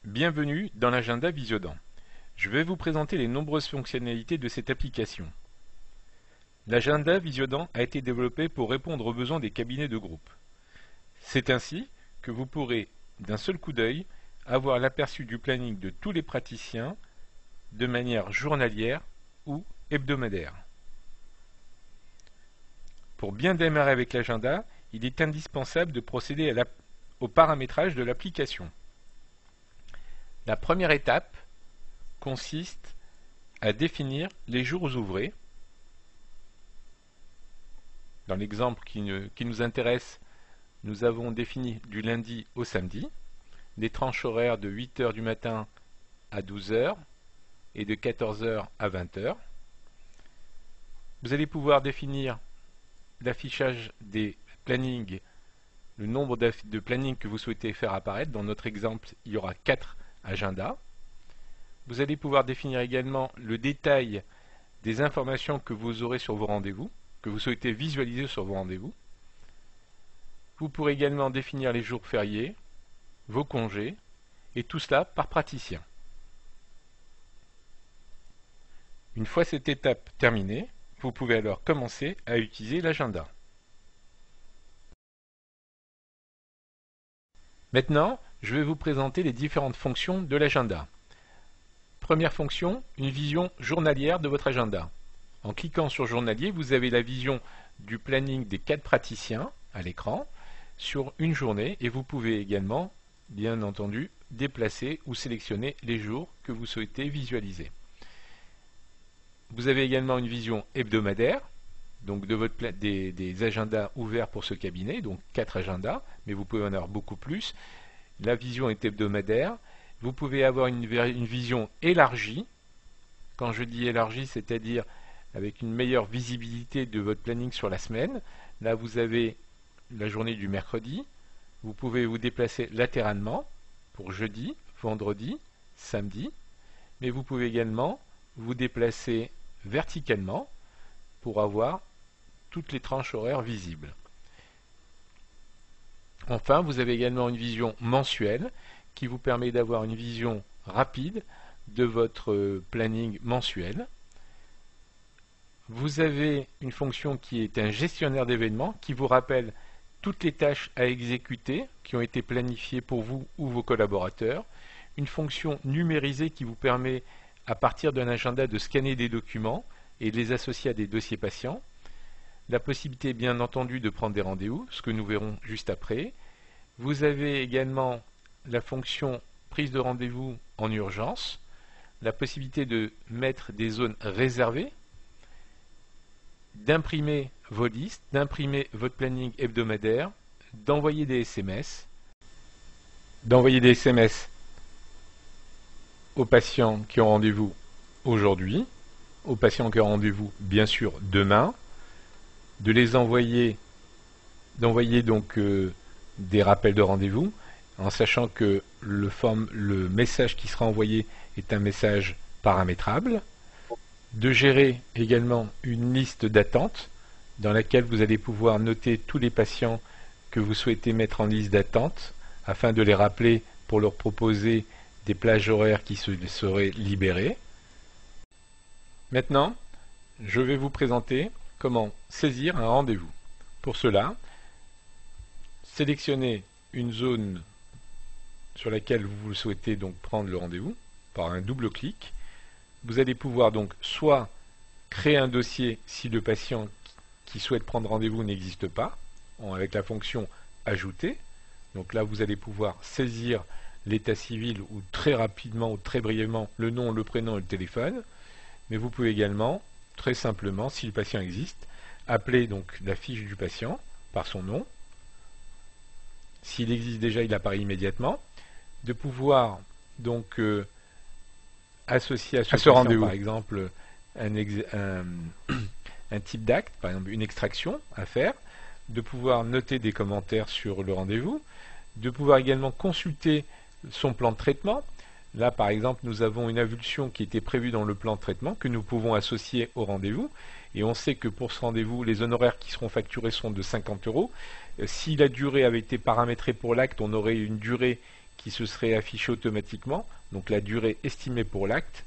Bienvenue dans l'agenda Visiodent. Je vais vous présenter les nombreuses fonctionnalités de cette application. L'agenda Visiodent a été développé pour répondre aux besoins des cabinets de groupe. C'est ainsi que vous pourrez, d'un seul coup d'œil, avoir l'aperçu du planning de tous les praticiens de manière journalière ou hebdomadaire. Pour bien démarrer avec l'agenda, il est indispensable de procéder au paramétrage de l'application. La première étape consiste à définir les jours ouvrés. Dans l'exemple qui nous intéresse, nous avons défini du lundi au samedi, des tranches horaires de 8 h du matin à 12 h et de 14 h à 20 h. Vous allez pouvoir définir l'affichage des plannings, le nombre de plannings que vous souhaitez faire apparaître. Dans notre exemple, il y aura 4 agendas. Vous allez pouvoir définir également le détail des informations que vous aurez sur vos rendez-vous, que vous souhaitez visualiser sur vos rendez-vous. Vous pourrez également définir les jours fériés, vos congés, et tout cela par praticien. Une fois cette étape terminée, vous pouvez alors commencer à utiliser l'agenda. Maintenant, je vais vous présenter les différentes fonctions de l'agenda. Première fonction, une vision journalière de votre agenda. En cliquant sur journalier, vous avez la vision du planning des 4 praticiens à l'écran sur une journée et vous pouvez également, bien entendu, déplacer ou sélectionner les jours que vous souhaitez visualiser. Vous avez également une vision hebdomadaire, donc des agendas ouverts pour ce cabinet, donc 4 agendas, mais vous pouvez en avoir beaucoup plus. La vision est hebdomadaire. Vous pouvez avoir une vision élargie. Quand je dis élargie, c'est-à-dire avec une meilleure visibilité de votre planning sur la semaine. Là, vous avez la journée du mercredi. Vous pouvez vous déplacer latéralement pour jeudi, vendredi, samedi. Mais vous pouvez également vous déplacer verticalement pour avoir toutes les tranches horaires visibles. Enfin, vous avez également une vision mensuelle qui vous permet d'avoir une vision rapide de votre planning mensuel. Vous avez une fonction qui est un gestionnaire d'événements qui vous rappelle toutes les tâches à exécuter qui ont été planifiées pour vous ou vos collaborateurs. Une fonction numérisée qui vous permet à partir d'un agenda de scanner des documents et de les associer à des dossiers patients. La possibilité bien entendu de prendre des rendez-vous, ce que nous verrons juste après. Vous avez également la fonction prise de rendez-vous en urgence, la possibilité de mettre des zones réservées, d'imprimer vos listes, d'imprimer votre planning hebdomadaire, d'envoyer des SMS, aux patients qui ont rendez-vous aujourd'hui, aux patients qui ont rendez-vous bien sûr demain, de les envoyer, d'envoyer donc des rappels de rendez-vous, en sachant que le message qui sera envoyé est un message paramétrable, de gérer également une liste d'attente dans laquelle vous allez pouvoir noter tous les patients que vous souhaitez mettre en liste d'attente afin de les rappeler pour leur proposer des plages horaires qui seraient libérées. Maintenant, je vais vous présenter comment saisir un rendez-vous. Pour cela, sélectionnez une zone sur laquelle vous souhaitez donc prendre le rendez-vous par un double clic. Vous allez pouvoir donc soit créer un dossier si le patient qui souhaite prendre rendez-vous n'existe pas, avec la fonction ajouter. Donc là, vous allez pouvoir saisir l'état civil ou très rapidement ou très brièvement le nom, le prénom et le téléphone. Mais vous pouvez également, très simplement, si le patient existe, appeler donc la fiche du patient par son nom. S'il existe déjà, il apparaît immédiatement. De pouvoir donc associer à ce rendez-vous, par exemple, un type d'acte, par exemple une extraction à faire, de pouvoir noter des commentaires sur le rendez-vous, de pouvoir également consulter son plan de traitement. Là, par exemple, nous avons une avulsion qui était prévue dans le plan de traitement que nous pouvons associer au rendez-vous. Et on sait que pour ce rendez-vous, les honoraires qui seront facturés sont de 50 €. Si la durée avait été paramétrée pour l'acte, on aurait une durée qui se serait affiché automatiquement, donc la durée estimée pour l'acte.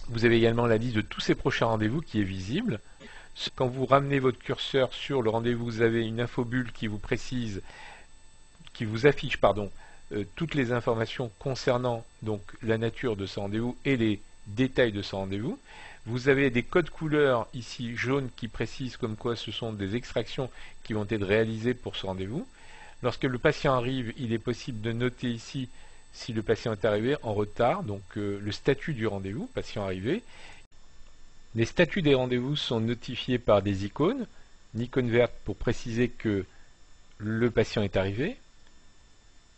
Vous avez également la liste de tous ces prochains rendez-vous qui est visible. Quand vous ramenez votre curseur sur le rendez-vous, vous avez une infobulle qui vous précise, qui vous affiche, toutes les informations concernant donc la nature de ce rendez-vous et les détails de ce rendez-vous. Vous avez des codes couleurs ici jaunes qui précisent comme quoi ce sont des extractions qui vont être réalisées pour ce rendez-vous. Lorsque le patient arrive, il est possible de noter ici si le patient est arrivé en retard, donc le statut du rendez-vous, patient arrivé. Les statuts des rendez-vous sont notifiés par des icônes, une icône verte pour préciser que le patient est arrivé.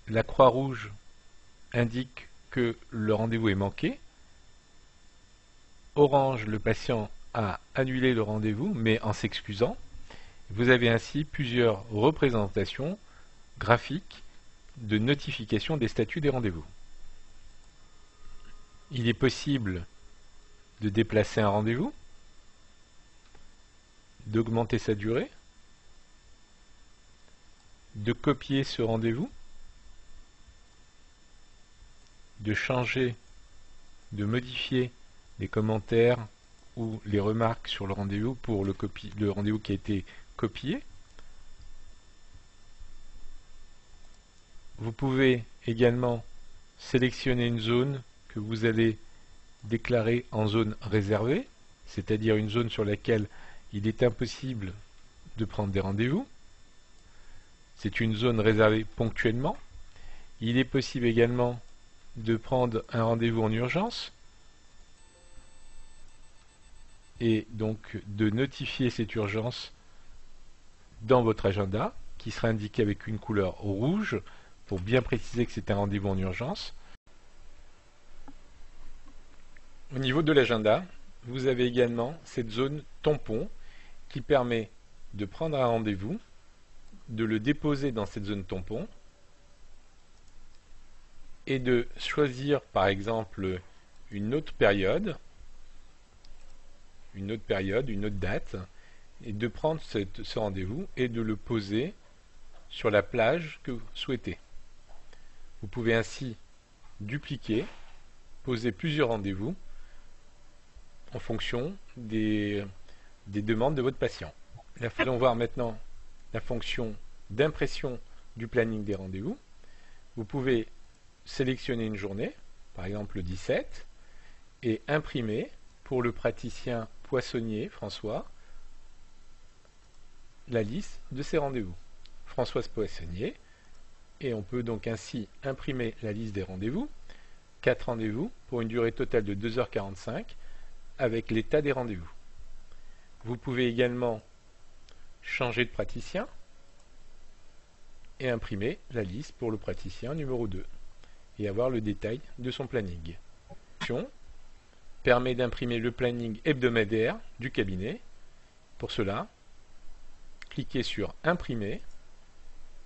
La croix rouge indique que le rendez-vous est manqué. Orange, le patient a annulé le rendez-vous, mais en s'excusant. Vous avez ainsi plusieurs représentations graphiques de notification des statuts des rendez-vous. Il est possible de déplacer un rendez-vous, d'augmenter sa durée, de copier ce rendez-vous, de changer, de modifier les commentaires ou les remarques sur le rendez-vous pour le rendez-vous qui a été copié. Vous pouvez également sélectionner une zone que vous allez déclarer en zone réservée, c'est-à-dire une zone sur laquelle il est impossible de prendre des rendez-vous. C'est une zone réservée ponctuellement. Il est possible également de prendre un rendez-vous en urgence et donc de notifier cette urgence dans votre agenda qui sera indiqué avec une couleur rouge pour bien préciser que c'est un rendez-vous en urgence. Au niveau de l'agenda, vous avez également cette zone tampon qui permet de prendre un rendez-vous, de le déposer dans cette zone tampon et de choisir par exemple une autre période, une autre date, et de prendre ce rendez-vous et de le poser sur la plage que vous souhaitez. Vous pouvez ainsi dupliquer, poser plusieurs rendez-vous en fonction des demandes de votre patient. Nous allons voir maintenant la fonction d'impression du planning des rendez-vous. Vous pouvez sélectionner une journée, par exemple le 17, et imprimer pour le praticien poissonnier François la liste de ses rendez-vous. Françoise Poissonnier, et on peut donc ainsi imprimer la liste des rendez-vous, 4 rendez-vous pour une durée totale de 2h45 avec l'état des rendez-vous. Vous pouvez également changer de praticien et imprimer la liste pour le praticien numéro 2 et avoir le détail de son planning. L'option permet d'imprimer le planning hebdomadaire du cabinet. Pour cela, cliquez sur Imprimer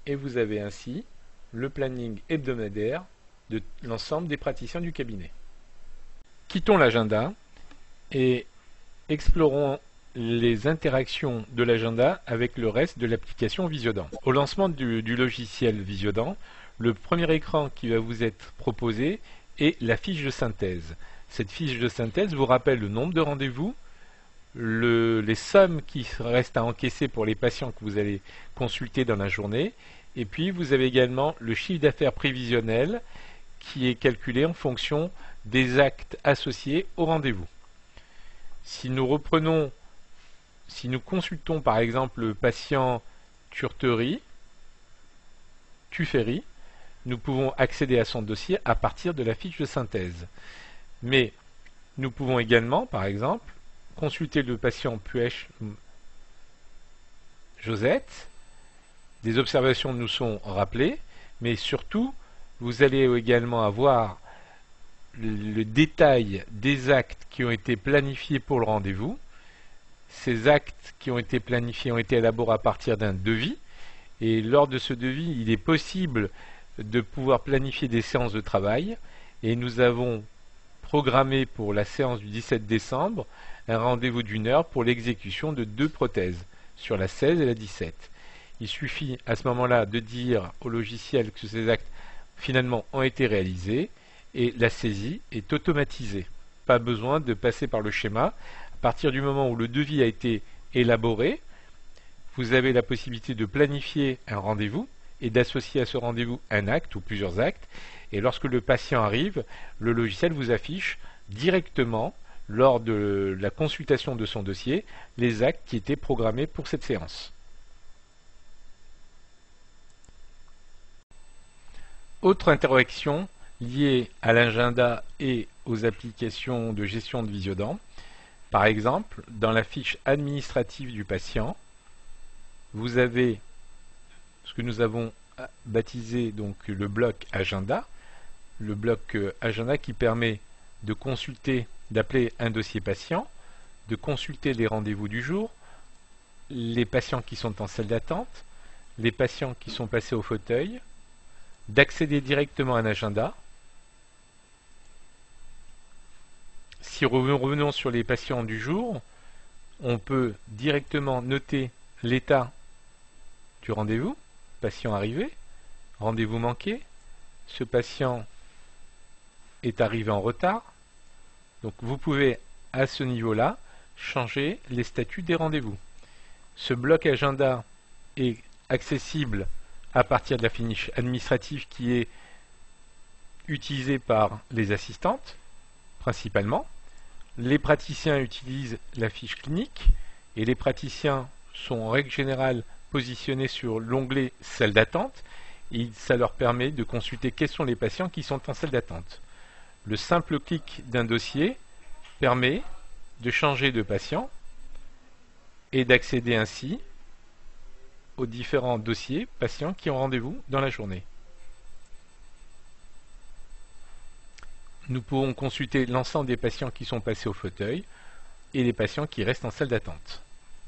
et vous avez ainsi le planning hebdomadaire de l'ensemble des praticiens du cabinet. Quittons l'agenda et explorons les interactions de l'agenda avec le reste de l'application Visiodent. Au lancement du logiciel Visiodent, le premier écran qui va vous être proposé est la fiche de synthèse. Cette fiche de synthèse vous rappelle le nombre de rendez-vous, les sommes qui restent à encaisser pour les patients que vous allez consulter dans la journée, et puis vous avez également le chiffre d'affaires prévisionnel qui est calculé en fonction des actes associés au rendez-vous. Si nous consultons par exemple le patient Tuffery, nous pouvons accéder à son dossier à partir de la fiche de synthèse. Mais nous pouvons également, par exemple, consulter le patient Puech Josette. Des observations nous sont rappelées, mais surtout, vous allez également avoir le détail des actes qui ont été planifiés pour le rendez-vous. Ces actes qui ont été planifiés ont été élaborés à partir d'un devis, et lors de ce devis, il est possible de pouvoir planifier des séances de travail, et nous avons programmé pour la séance du 17 décembre un rendez-vous d'1 heure pour l'exécution de 2 prothèses, sur la 16 et la 17. Il suffit à ce moment-là de dire au logiciel que ces actes finalement ont été réalisés et la saisie est automatisée. Pas besoin de passer par le schéma. À partir du moment où le devis a été élaboré, vous avez la possibilité de planifier un rendez-vous et d'associer à ce rendez-vous un acte ou plusieurs actes. Et lorsque le patient arrive, le logiciel vous affiche directement, lors de la consultation de son dossier, les actes qui étaient programmés pour cette séance. Autre interaction liée à l'agenda et aux applications de gestion de Visiodent. Par exemple, dans la fiche administrative du patient, vous avez ce que nous avons baptisé donc le bloc agenda. Le bloc agenda qui permet de consulter, d'appeler un dossier patient, de consulter les rendez-vous du jour, les patients qui sont en salle d'attente, les patients qui sont passés au fauteuil, d'accéder directement à un agenda. Si revenons sur les patients du jour, on peut directement noter l'état du rendez-vous, patient arrivé, rendez-vous manqué, ce patient est arrivé en retard. Donc vous pouvez à ce niveau-là changer les statuts des rendez-vous. Ce bloc agenda est accessible à partir de la fiche administrative qui est utilisée par les assistantes principalement. Les praticiens utilisent la fiche clinique et les praticiens sont en règle générale positionnés sur l'onglet salle d'attente et ça leur permet de consulter quels sont les patients qui sont en salle d'attente. Le simple clic d'un dossier permet de changer de patient et d'accéder ainsi aux différents dossiers patients qui ont rendez-vous dans la journée. Nous pouvons consulter l'ensemble des patients qui sont passés au fauteuil et les patients qui restent en salle d'attente.